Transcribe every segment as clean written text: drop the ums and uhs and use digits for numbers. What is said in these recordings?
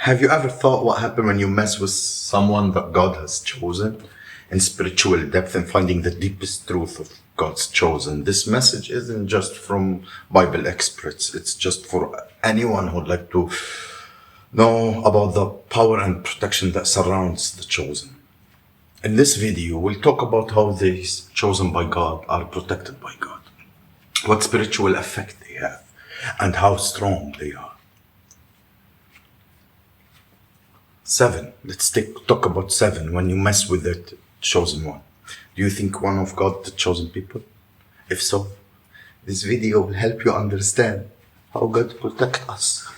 Have you ever thought what happened when you mess with someone that God has chosen? In spiritual depth and finding the deepest truth of God's chosen. This message isn't just from Bible experts. It's just for anyone who'd like to know about the power and protection that surrounds the chosen. In this video, we'll talk about how these chosen by God are protected by God, what spiritual effect they have, and how strong they are. 7. Let's talk about 7. When you mess with the chosen one, do you think one of God's chosen people? If so, this video will help you understand how God protects us.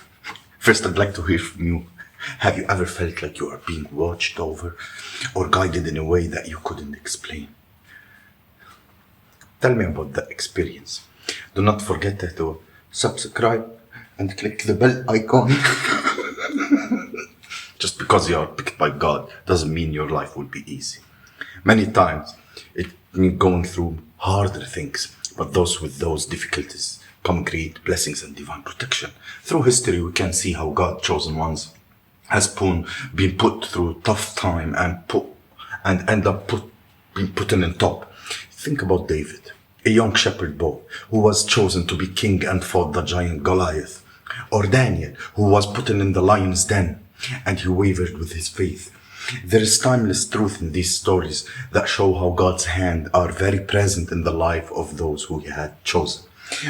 First, I'd like to hear from you. Have you ever felt like you are being watched over or guided in a way that you couldn't explain? Tell me about that experience. Do not forget to subscribe and click the bell icon. Just because you are picked by God doesn't mean your life will be easy. Many times it means going through harder things, but with those difficulties come great blessings and divine protection. Through history, we can see how God's chosen ones has been put through tough time and end up being put in top. Think about David, a young shepherd boy who was chosen to be king and fought the giant Goliath, or Daniel, who was put in the lion's den and he wavered with his faith. There is timeless truth in these stories that show how God's hand are very present in the life of those who he had chosen.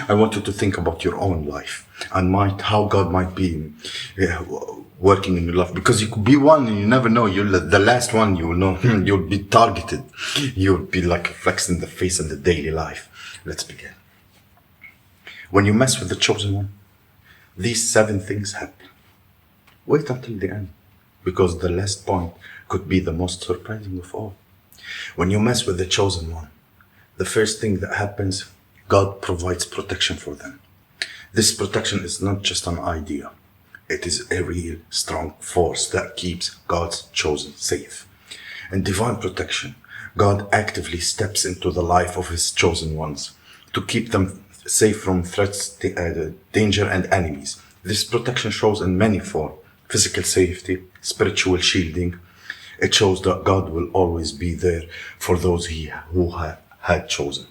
I want you to think about your own life and how God might be working in your life, because you could be one and you never know. You're the last one, you will know. You'll be targeted. You'll be like a flex in the face in the daily life. Let's begin. When you mess with the chosen one, these 7 things happen. Wait until the end, because the last point could be the most surprising of all. When you mess with the chosen one, the first thing that happens, God provides protection for them. This protection is not just an idea. It is a real, strong force that keeps God's chosen safe. In divine protection, God actively steps into the life of his chosen ones to keep them safe from threats, danger, and enemies. This protection shows in many forms: physical safety, spiritual shielding. It shows that God will always be there for those who had chosen.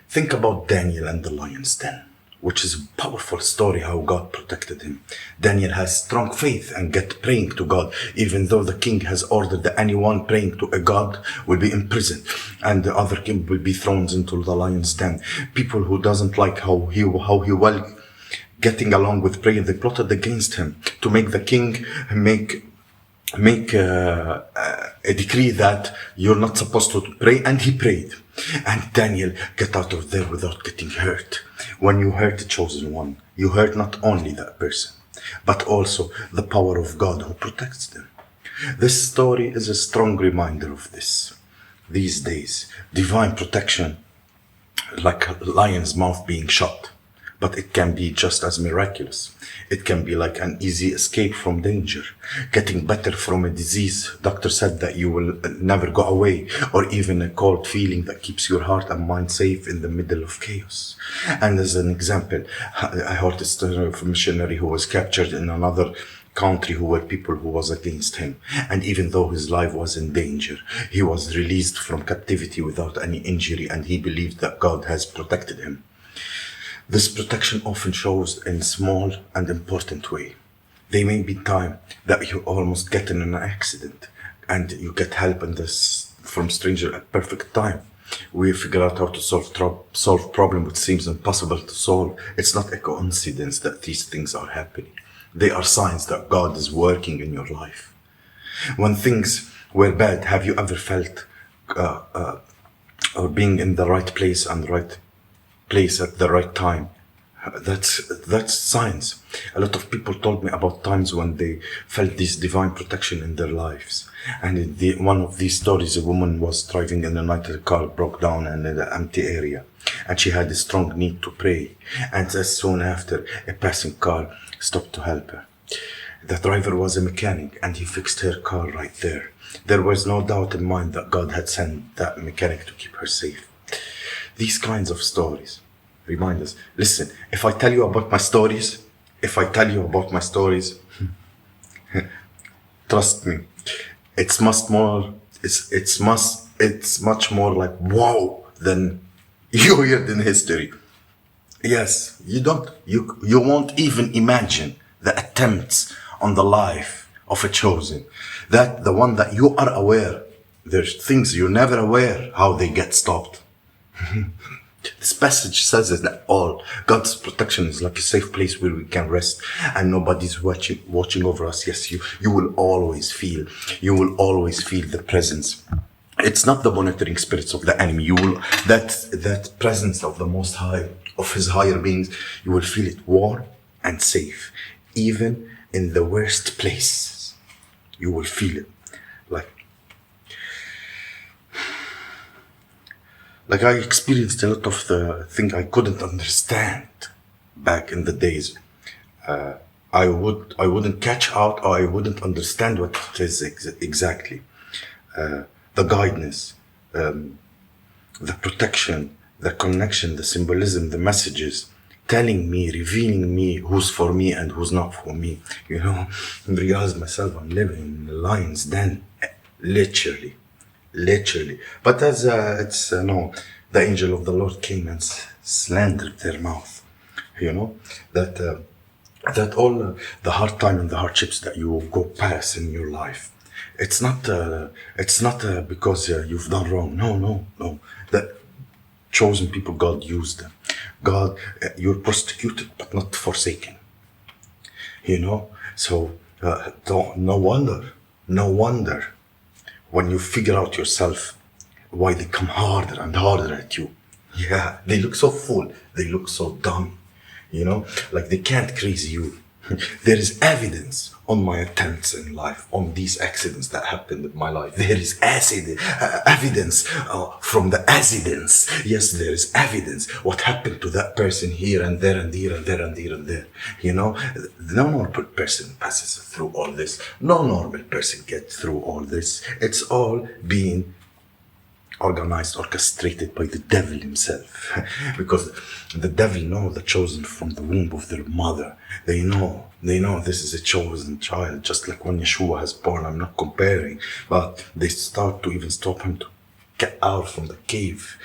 Think about Daniel and the lion's den, which is a powerful story how God protected him. Daniel has strong faith and get praying to God, even though the king has ordered that anyone praying to a God will be imprisoned and the other king will be thrown into the lion's den. People who doesn't like how he well getting along with prayer, they plotted against him to make the king make a decree that you're not supposed to pray, and he prayed. And Daniel get out of there without getting hurt. When you hurt the chosen one, you hurt not only that person, but also the power of God who protects them. This story is a strong reminder of this. These days, divine protection, like a lion's mouth being shut, but it can be just as miraculous. It can be like an easy escape from danger, getting better from a disease. Doctor said that you will never go away, or even a cold feeling that keeps your heart and mind safe in the middle of chaos. And as an example, I heard a story of a missionary who was captured in another country who were people who was against him. And even though his life was in danger, he was released from captivity without any injury, and he believed that God has protected him. This protection often shows in small and important way. There may be time that you almost get in an accident and you get help from stranger at perfect time. We figure out how to solve problem which seems impossible to solve. It's not a coincidence that these things are happening. They are signs that God is working in your life. When things were bad, have you ever felt or being in the right place and right place at the right time? That's signs. A lot of people told me about times when they felt this divine protection in their lives. And in one of these stories, a woman was driving in the night, the car broke down in an empty area, and she had a strong need to pray. And as soon after, a passing car stopped to help her. The driver was a mechanic, and he fixed her car right there. There was no doubt in mind that God had sent that mechanic to keep her safe. These kinds of stories remind us. Listen, if I tell you about my stories, Trust me, it's much more. It's much more like wow than you heard in history. Yes, you won't even imagine the attempts on the life of a chosen. That the one that you are aware. There's things you're never aware how they get stopped. This passage says it that all God's protection is like a safe place where we can rest and nobody's watching over us. Yes, you will always feel the presence. It's not the monitoring spirits of the enemy. You will that presence of the Most High, of His higher beings. You will feel it warm and safe, even in the worst places. You will feel it, like I experienced a lot of the thing I couldn't understand back in the days. I wouldn't catch out, or I wouldn't understand what it is exactly. The guidance, the protection, the connection, the symbolism, the messages, telling me, revealing me who's for me and who's not for me. You know, and realize myself, I'm living in the lion's den, literally. But as no, the angel of the Lord came and slandered their mouth. You know, that all the hard time and the hardships that you go past in your life, it's not because you've done wrong. No. That chosen people, God used them. God, you're persecuted but not forsaken. You know, so no wonder when you figure out yourself why they come harder and harder at you. Yeah, they look so full, they look so dumb, you know, like they can't crazy you. There is evidence on my attempts in life, on these accidents that happened in my life. There is evidence from the accidents. Yes, there is evidence what happened to that person here and there and here and there and here and there. You know, no normal person passes through all this. No normal person gets through all this. It's all being organized, orchestrated by the devil himself. Because the devil know the chosen from the womb of their mother. They know this is a chosen child, just like when Yeshua has born. I'm not comparing, but they start to even stop him to get out from the cave.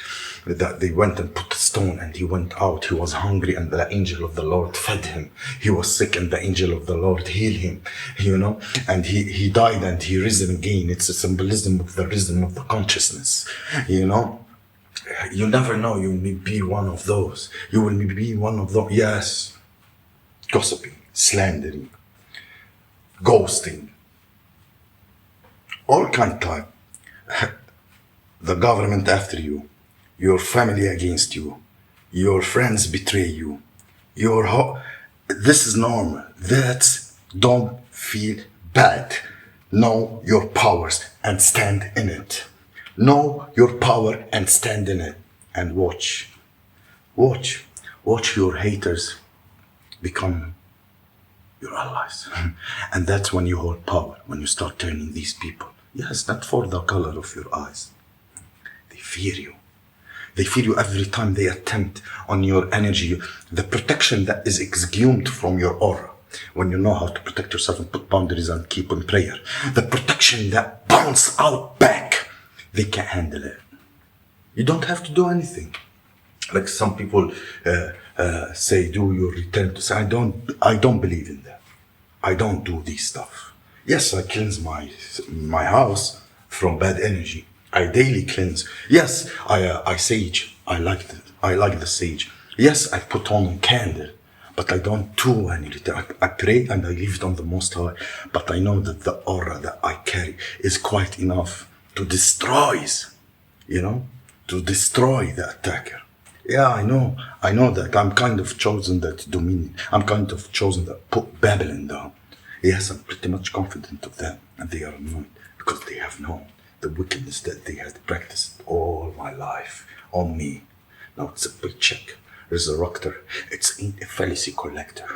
That they went and put a stone and he went out. He was hungry and the angel of the Lord fed him. He was sick and the angel of the Lord healed him, you know, and he died and he risen again. It's a symbolism of the risen of the consciousness, you know. You never know, you may be one of those. You will be one of those. Yes, gossiping, slandering, ghosting, all kind of time. The government after you, your family against you, your friends betray you, this is normal. Don't feel bad. Know your powers and stand in it. Know your power and stand in it. And watch your haters become your allies. And that's when you hold power, when you start turning these people. Yes, not for the color of your eyes. They fear you. They fear you every time they attempt on your energy. The protection that is exhumed from your aura, when you know how to protect yourself and put boundaries and keep on prayer. The protection that bounce out back, they can't handle it. You don't have to do anything. Like some people say, do your return to say, I don't believe in that. I don't do this stuff. Yes, I cleanse my house from bad energy. I daily cleanse. Yes, I sage. I like the sage. Yes, I put on a candle, but I don't do anything. I pray and I leave it on the Most High. But I know that the aura that I carry is quite enough to destroy, to destroy the attacker. Yeah, I know that. I'm kind of chosen that dominion. I'm kind of chosen that put Babylon down. Yes, I'm pretty much confident of that. And they are annoyed because they have known the wickedness that they had practiced all my life on me. Now it's a paycheck resurrector. It's a fallacy collector.